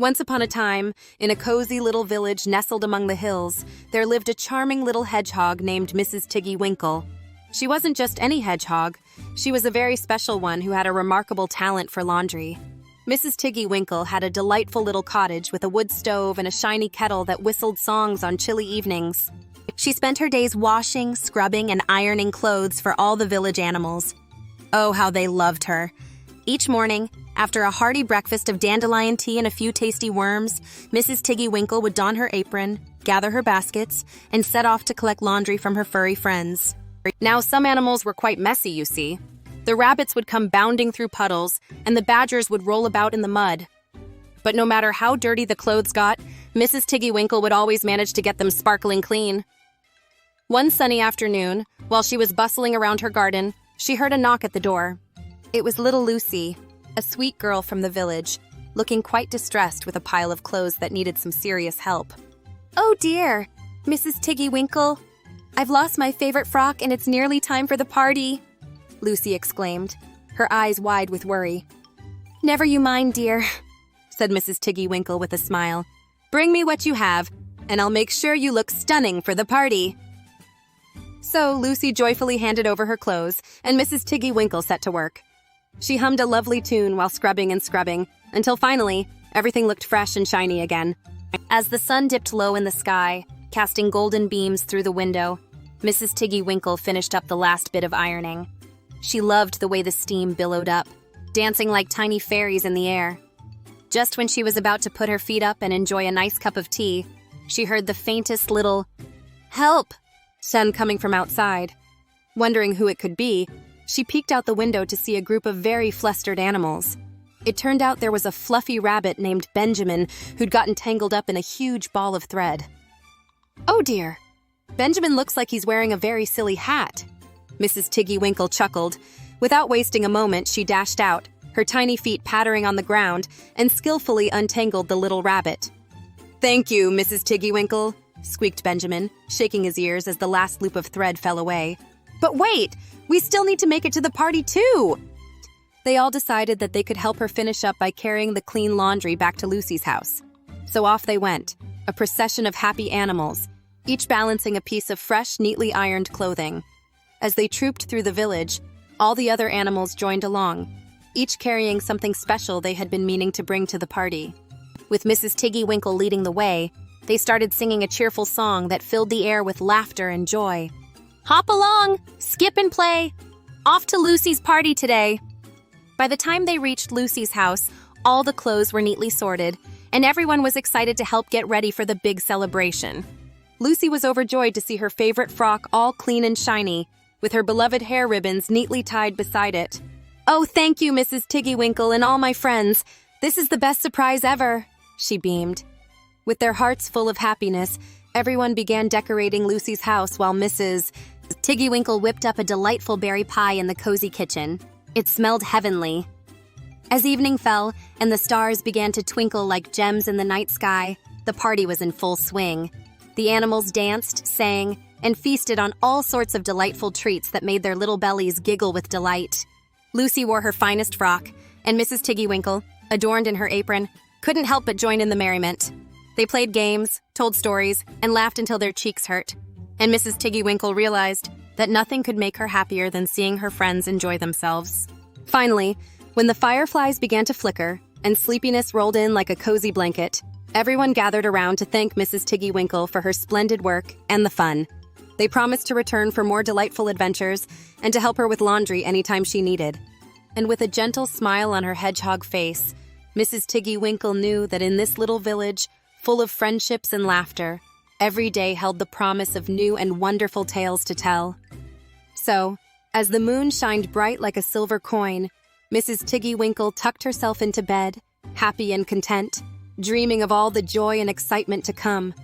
Once upon a time, in a cozy little village nestled among the hills, there lived a charming little hedgehog named Mrs. Tiggy-Winkle. She wasn't just any hedgehog. She was a very special one who had a remarkable talent for laundry. Mrs. Tiggy-Winkle had a delightful little cottage with a wood stove and a shiny kettle that whistled songs on chilly evenings. She spent her days washing, scrubbing, and ironing clothes for all the village animals. Oh, how they loved her. Each morning, after a hearty breakfast of dandelion tea and a few tasty worms, Mrs. Tiggy-Winkle would don her apron, gather her baskets, and set off to collect laundry from her furry friends. Now, some animals were quite messy, you see. The rabbits would come bounding through puddles, and the badgers would roll about in the mud. But no matter how dirty the clothes got, Mrs. Tiggy-Winkle would always manage to get them sparkling clean. One sunny afternoon, while she was bustling around her garden, she heard a knock at the door. It was little Lucie, a sweet girl from the village, looking quite distressed with a pile of clothes that needed some serious help. "Oh dear, Mrs. Tiggy-Winkle, I've lost my favorite frock and it's nearly time for the party," Lucie exclaimed, her eyes wide with worry. "Never you mind, dear," said Mrs. Tiggy-Winkle with a smile. "Bring me what you have, and I'll make sure you look stunning for the party." So Lucie joyfully handed over her clothes, and Mrs. Tiggy-Winkle set to work. She hummed a lovely tune while scrubbing and scrubbing, until finally, everything looked fresh and shiny again. As the sun dipped low in the sky, casting golden beams through the window, Mrs. Tiggy-Winkle finished up the last bit of ironing. She loved the way the steam billowed up, dancing like tiny fairies in the air. Just when she was about to put her feet up and enjoy a nice cup of tea, she heard the faintest little "Help!" sound coming from outside. Wondering who it could be, she peeked out the window to see a group of very flustered animals. It turned out there was a fluffy rabbit named Benjamin who'd gotten tangled up in a huge ball of thread. "Oh dear, Benjamin looks like he's wearing a very silly hat," Mrs. Tiggy-Winkle chuckled. Without wasting a moment, she dashed out, her tiny feet pattering on the ground, and skillfully untangled the little rabbit. "Thank you, Mrs. Tiggy-Winkle," squeaked Benjamin, shaking his ears as the last loop of thread fell away. "But wait! We still need to make it to the party, too!" They all decided that they could help her finish up by carrying the clean laundry back to Lucie's house. So off they went, a procession of happy animals, each balancing a piece of fresh, neatly ironed clothing. As they trooped through the village, all the other animals joined along, each carrying something special they had been meaning to bring to the party. With Mrs. Tiggy-Winkle leading the way, they started singing a cheerful song that filled the air with laughter and joy. "Hop along, skip and play. Off to Lucie's party today." By the time they reached Lucie's house, all the clothes were neatly sorted, and everyone was excited to help get ready for the big celebration. Lucie was overjoyed to see her favorite frock all clean and shiny, with her beloved hair ribbons neatly tied beside it. "Oh, thank you, Mrs. Tiggy-Winkle and all my friends. This is the best surprise ever," she beamed. With their hearts full of happiness, everyone began decorating Lucie's house while Mrs. Tiggy-Winkle whipped up a delightful berry pie in the cozy kitchen. It smelled heavenly. As evening fell and the stars began to twinkle like gems in the night sky, the party was in full swing. The animals danced, sang, and feasted on all sorts of delightful treats that made their little bellies giggle with delight. Lucie wore her finest frock, and Mrs. Tiggy-Winkle, adorned in her apron, couldn't help but join in the merriment. They played games, told stories, and laughed until their cheeks hurt. And Mrs. Tiggy-Winkle realized that nothing could make her happier than seeing her friends enjoy themselves. Finally, when the fireflies began to flicker and sleepiness rolled in like a cozy blanket, everyone gathered around to thank Mrs. Tiggy-Winkle for her splendid work and the fun. They promised to return for more delightful adventures and to help her with laundry anytime she needed. And with a gentle smile on her hedgehog face, Mrs. Tiggy-Winkle knew that in this little village, full of friendships and laughter, every day held the promise of new and wonderful tales to tell. So, as the moon shined bright like a silver coin, Mrs. Tiggy-Winkle tucked herself into bed, happy and content, dreaming of all the joy and excitement to come.